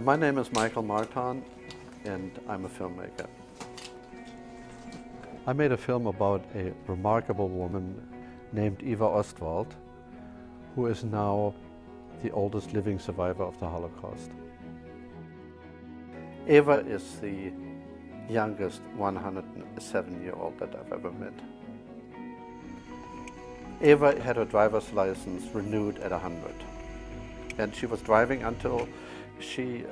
My name is Michael Marton, and I'm a filmmaker. I made a film about a remarkable woman named Eva Ostwald, who is now the oldest living survivor of the Holocaust. Eva is the youngest 107-year-old that I've ever met. Eva had her driver's license renewed at 100, and she was driving until she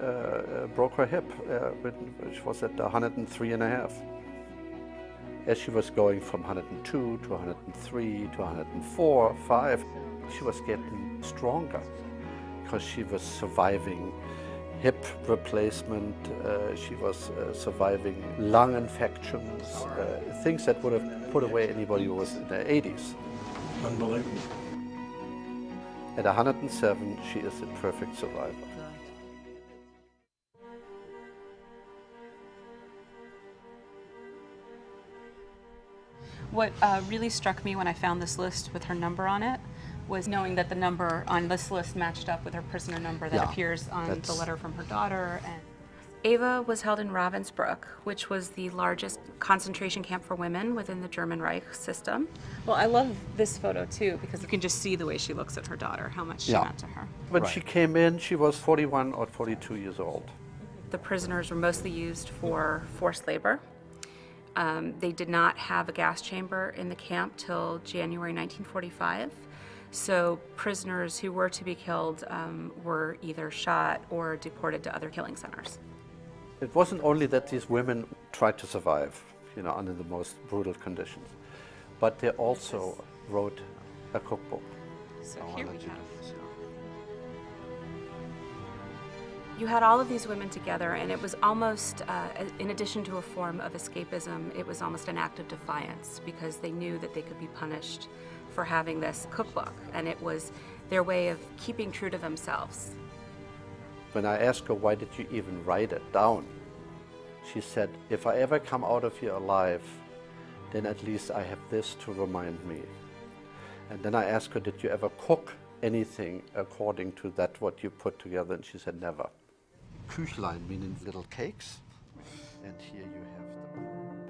broke her hip, which was at 103.5. As she was going from 102 to 103 to 104, 5, she was getting stronger because she was surviving hip replacement, she was surviving lung infections, things that would have put away anybody who was in their 80s. Unbelievable. At 107, she is a perfect survivor. What really struck me when I found this list with her number on it was knowing that the number on this list matched up with her prisoner number that appears on the letter from her daughter. And Eva was held in Ravensbrück, which was the largest concentration camp for women within the German Reich system. Well, I love this photo too, because you can just see the way she looks at her daughter, how much she meant to her. When she came in, she was 41 or 42 years old. The prisoners were mostly used for forced labor. They did not have a gas chamber in the camp till January 1945. So prisoners who were to be killed were either shot or deported to other killing centers. It wasn't only that these women tried to survive, under the most brutal conditions, but they also wrote a cookbook. So here we have. You had all of these women together, and it was almost, in addition to a form of escapism, it was almost an act of defiance, because they knew that they could be punished for having this cookbook, and it was their way of keeping true to themselves. When I asked her, why did you even write it down? She said, if I ever come out of here alive, then at least I have this to remind me. And then I asked her, did you ever cook anything according to that what you put together? And she said, never. Küchlein, meaning little cakes, and here you have them.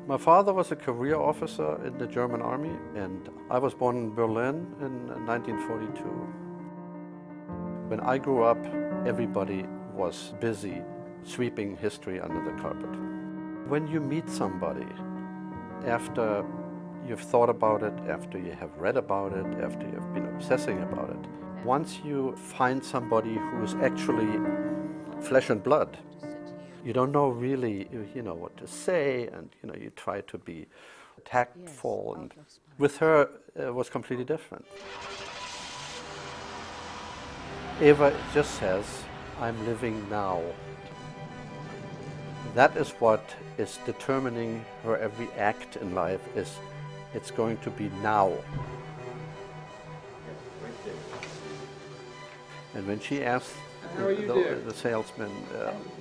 My father was a career officer in the German army, and I was born in Berlin in 1942. When I grew up, everybody was busy sweeping history under the carpet. When you meet somebody, after you've thought about it, after you have read about it, after you've been obsessing about it, once you find somebody who is actually flesh and blood, you don't know really, what to say, and you try to be tactful. And with her, it was completely different. Eva just says, I'm living now. That is what is determining her every act in life, is it's going to be now. And when she asked the salesman,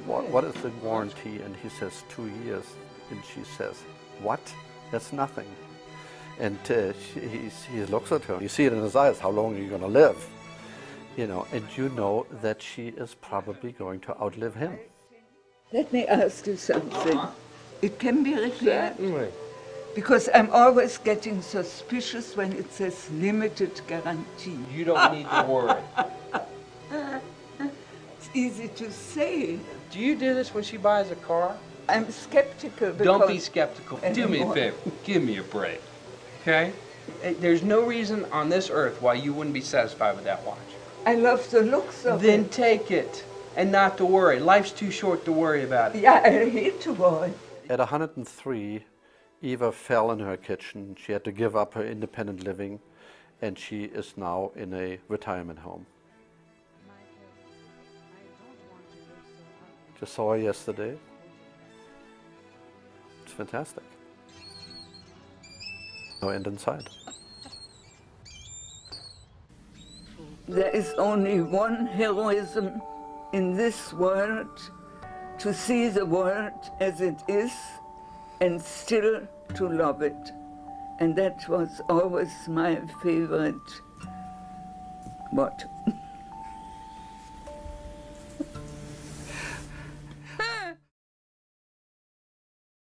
what is the warranty? And he says, 2 years. And she says, what? That's nothing. And he looks at her. You see it in his eyes, how long are you going to live? And you know that she is probably going to outlive him. Let me ask you something. It can be repaired? Certainly. Because I'm always getting suspicious when it says limited guarantee. You don't need to worry. It's easy to say. Do you do this when she buys a car? I'm skeptical. Don't be skeptical. Do me a favor. Give me a break. Okay? There's no reason on this earth why you wouldn't be satisfied with that watch. I love the looks of it. Then take it. And not to worry. Life's too short to worry about it. Yeah, I hate to worry. At 103, Eva fell in her kitchen. She had to give up her independent living, and she is now in a retirement home. Just saw her yesterday. It's fantastic. No end in sight. There is only one heroism in this world, to see the world as it is and still to love it. And that was always my favorite motto.